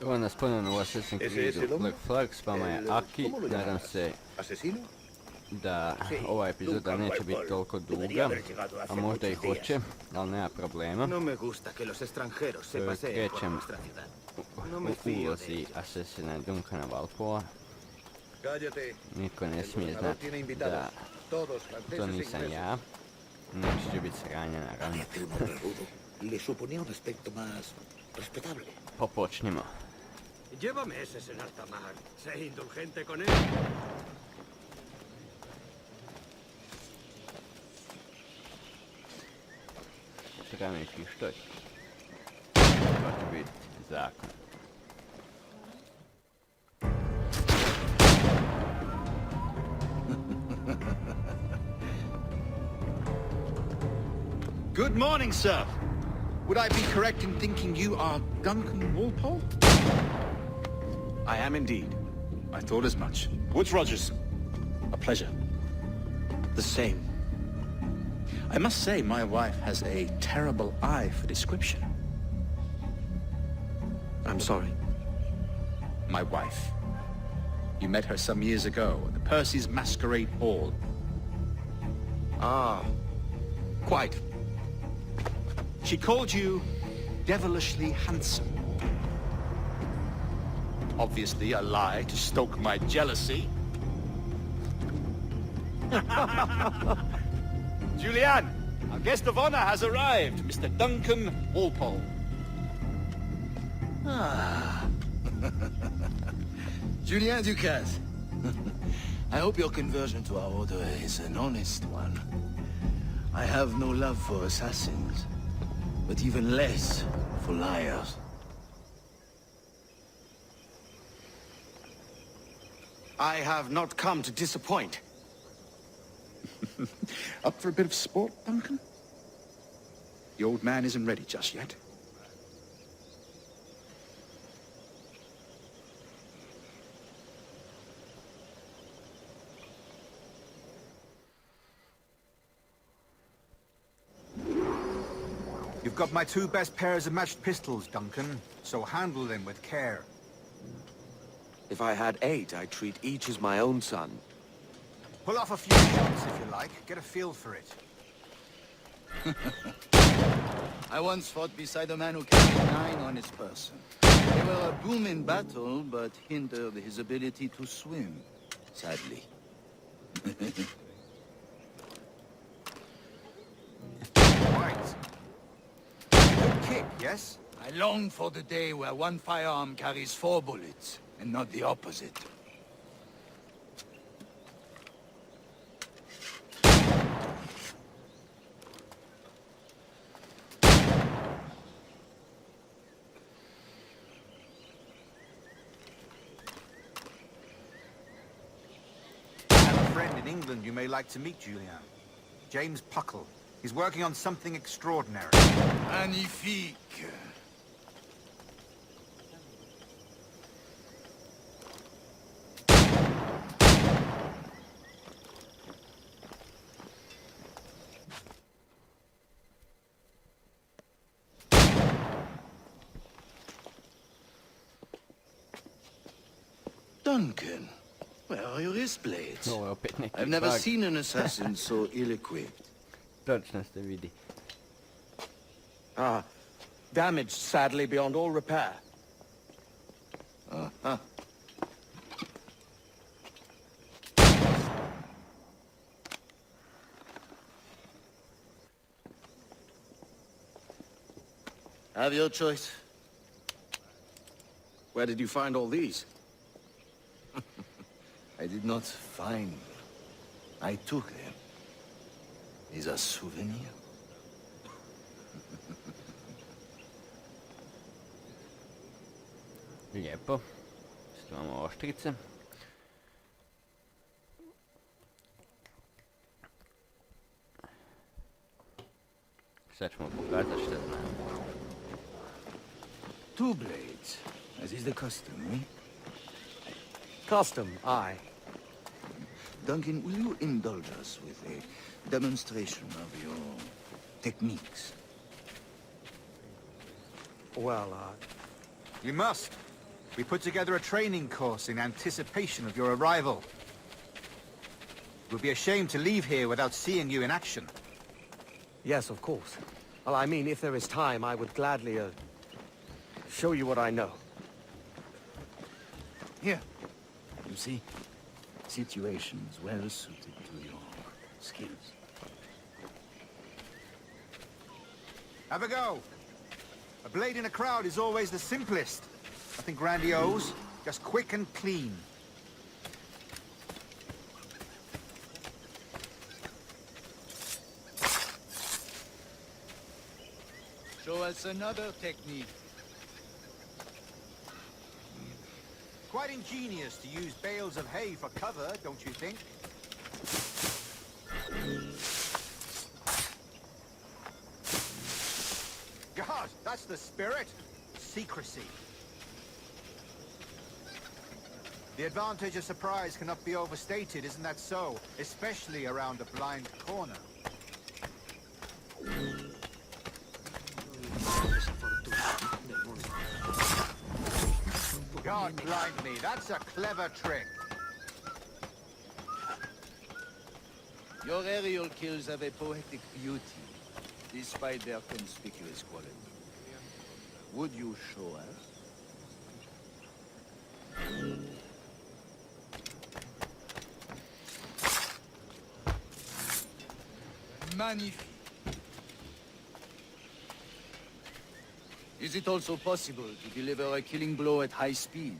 Evo nas ponovno u Assassin's Creed Black Flag, s vama je Aki. Nadam se da ova epizoda neće biti toliko duga, a možda i hoće, ali nema problema. Krećem u ulozi asesina Duncana Valpoa. Niko ne smije znati da to nisam ja. Neće će biti sranja, naravno. Počnimo. Lleva meses en alta mar. Sé indulgente con él. Treba mi pištolj. To će biti zakon. Good morning, sir. Would I be correct in thinking you are Duncan Walpole? I am indeed. I thought as much. Woods Rogers. A pleasure. The same. I must say my wife has a terrible eye for description. I'm sorry. My wife. You met her some years ago at the Percy's Masquerade Ball. Ah, quite. She called you devilishly handsome. Obviously a lie to stoke my jealousy. Julianne, our guest of honor has arrived, Mr. Duncan Walpole. Ah. Julien Ducasse. I hope your conversion to our order is an honest one. I have no love for assassins, but even less for liars. I have not come to disappoint. Up for a bit of sport, Duncan? The old man isn't ready just yet. You've got my two best pairs of matched pistols, Duncan, so handle them with care. If I had 8, I'd treat each as my own son. Pull off a few shots if you like, get a feel for it. I once fought beside a man who carried 9 on his person. They were a boom in battle, but hindered his ability to swim, sadly. Right. Good kick, yes? I long for the day where one firearm carries 4 bullets, and not the opposite. In England you may like to meet Julian. James Puckle. He's working on something extraordinary. Magnifique. Duncan. Where are your wrist blades? I've never seen an assassin so ill-equipped. Točno ste vidi. Ah, damaged sadly beyond all repair. Uh-huh. Have your choice. Where did you find all these? I did not find them. I took them. Is a souvenir. Lijepo. Stavamo oštrice. Sad ćemo pokazati što znamo. 2 blades, as is the custom, eh? Custom, aye. Duncan, will you indulge us with a demonstration of your techniques? Well, You must. We put together a training course in anticipation of your arrival. It would be a shame to leave here without seeing you in action. Yes, of course. Well, I mean, if there is time, I would gladly, show you what I know. Here. You see? Situations well suited to your skills. Have a go. A blade in a crowd is always the simplest. Nothing grandiose, just quick and clean. Show us another technique. Quite ingenious to use bales of hay for cover, don't you think? God, that's the spirit. Secrecy. The advantage of surprise cannot be overstated, isn't that so? Especially around a blind corner. God blind me, that's a clever trick. Your aerial kills have a poetic beauty, despite their conspicuous quality. Would you show us? Magnifique. Is it also possible to deliver a killing blow at high speed?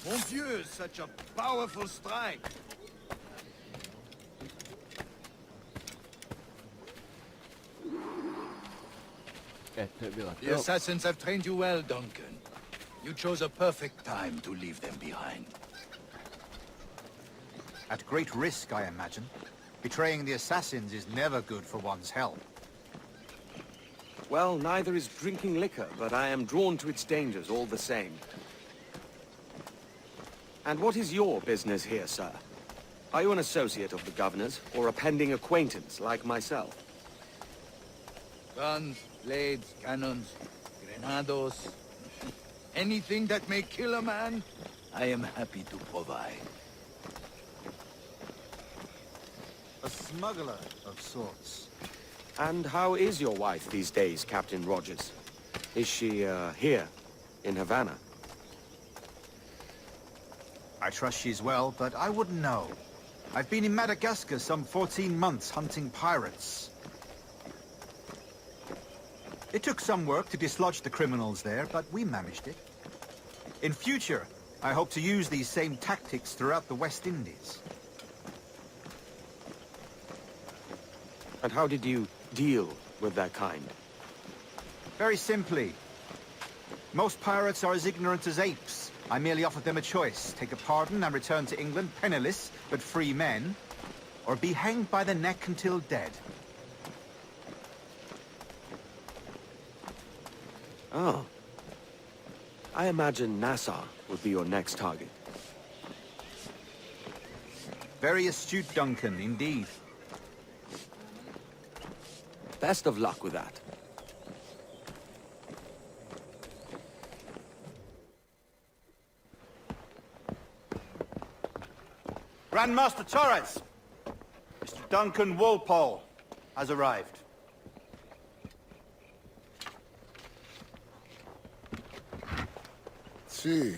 Mon Dieu, such a powerful strike! The assassins have trained you well, Duncan. You chose a perfect time to leave them behind. At great risk, I imagine. Betraying the assassins is never good for one's health. Well, neither is drinking liquor, but I am drawn to its dangers all the same. And what is your business here, sir? Are you an associate of the governor's, or a pending acquaintance like myself? Guns, blades, cannons, grenados. Anything that may kill a man, I am happy to provide. A smuggler of sorts. And how is your wife these days, Captain Rogers? Is she, here, in Havana? I trust she's well, but I wouldn't know. I've been in Madagascar some 14 months hunting pirates. It took some work to dislodge the criminals there, but we managed it. In future, I hope to use these same tactics throughout the West Indies. And how did you deal with that kind? Very simply. Most pirates are as ignorant as apes. I merely offered them a choice. Take a pardon and return to England penniless, but free men, or be hanged by the neck until dead. Oh. I imagine Nassau would be your next target. Very astute, Duncan, indeed. Best of luck with that. Grandmaster Torres! Mr. Duncan Walpole has arrived. See.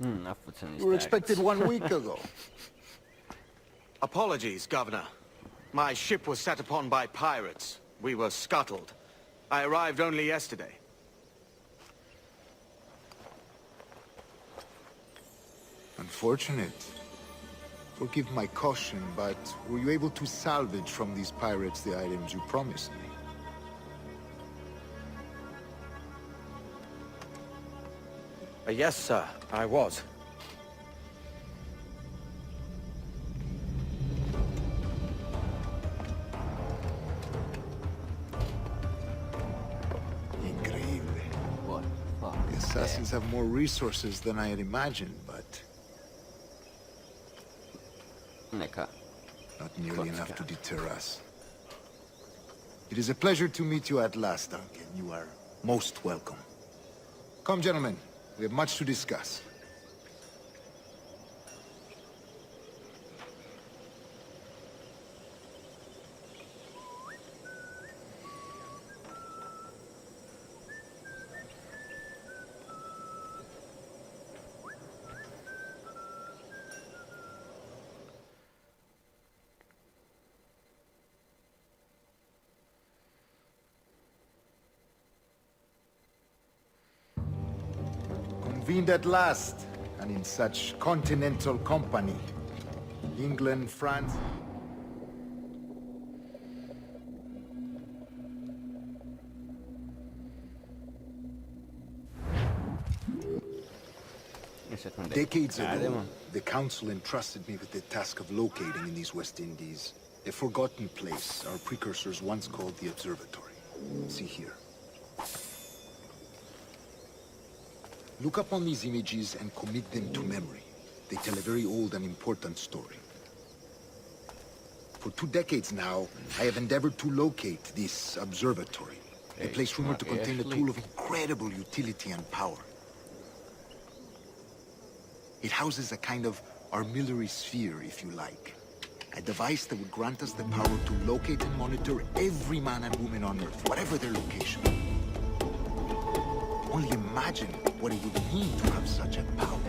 We were expected 1 week ago. Apologies, Governor. My ship was set upon by pirates. We were scuttled. I arrived only yesterday. Unfortunate. Forgive my caution, but were you able to salvage from these pirates the items you promised me? Yes, sir, I was. Increíble. What the fuck? The assassins have more resources than I had imagined, but... neka Not nearly enough to kocka. deter us. It is a pleasure to meet you at last, Duncan. You are most welcome. Come, gentlemen. We have much to discuss. Convened at last, and in such continental company. England, France... Decades ago, the Council entrusted me with the task of locating in these West Indies a forgotten place our precursors once called the Observatory. See here. Look up on these images and commit them to memory. They tell a very old and important story. For 2 decades now, I have endeavored to locate this observatory, a place rumored to contain a tool of incredible utility and power. It houses a kind of armillary sphere, if you like. A device that would grant us the power to locate and monitor every man and woman on Earth, whatever their location. Only imagine what it would mean to have such a power.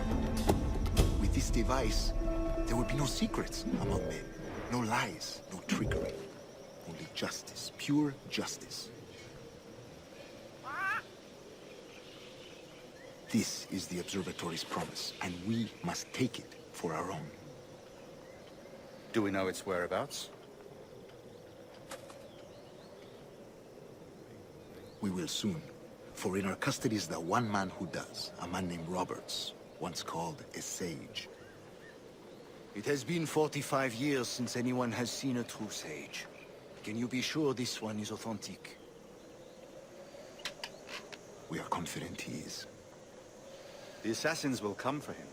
With this device, there would be no secrets among men, no lies, no trickery. Only justice, pure justice. This is the observatory's promise, and we must take it for our own. Do we know its whereabouts? We will soon. For in our custody is the one man who does, a man named Roberts, once called a sage. It has been 45 years since anyone has seen a true sage. Can you be sure this one is authentic? We are confident he is. The assassins will come for him.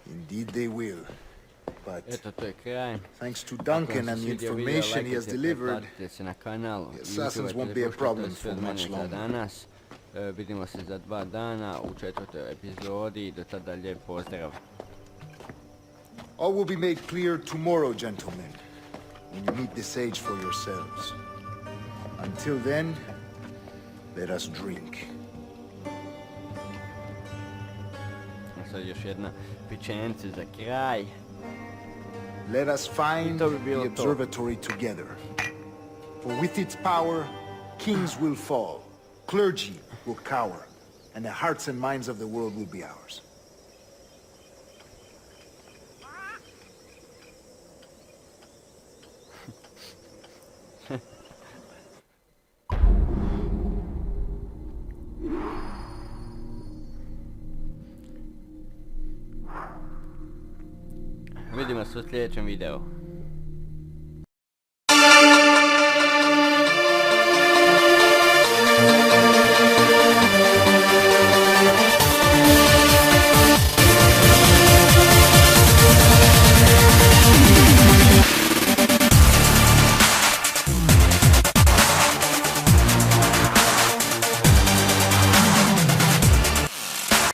Indeed they will. But Eto, to je kraj. thanks to Ako Duncan vam and se the svidio video, information he has lajkajte, delivered, pretplatite se na kanal. the assassins Uživajte, won't be a zapošljajte, problem sve od for mene much za longer. danas. Vidimo se za 2 dana u 4. epizodi. Do tada lijep pozdrav. all will be made clear tomorrow, gentlemen, when you meet the sage for yourselves. Until then, let us drink. A sad još jedna pičence za kraj. Let us find To bi bilo the to. observatory together. For with its power, kings will fall, clergy will cower, and the hearts and minds of the world will be ours. Vidimo se u sljedećem videu.